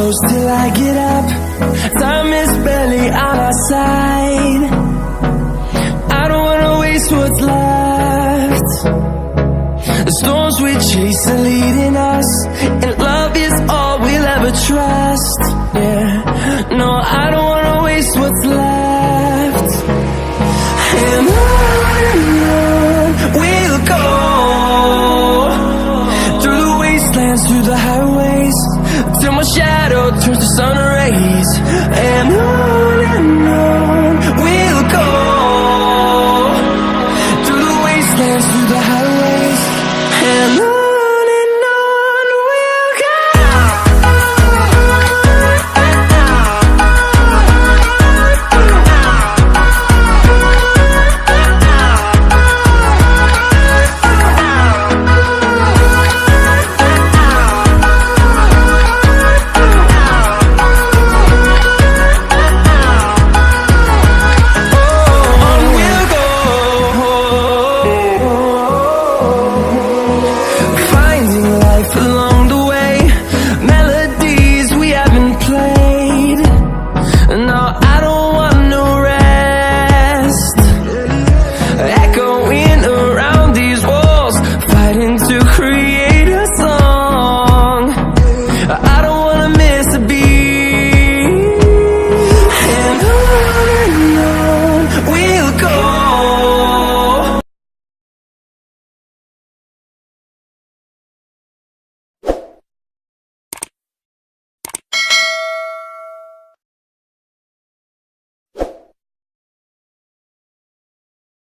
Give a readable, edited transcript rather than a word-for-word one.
goes till I get up. Time is barely on our side. I don't wanna waste what's left. The storms we chase are leading us, and love is all we'll ever trust. Yeah, no, I don't wanna waste what's left. And on we'll go, through the wastelands, through the highways, till my shadow turns to sun rays. And on we'll go, through the wastelands, through the highways, and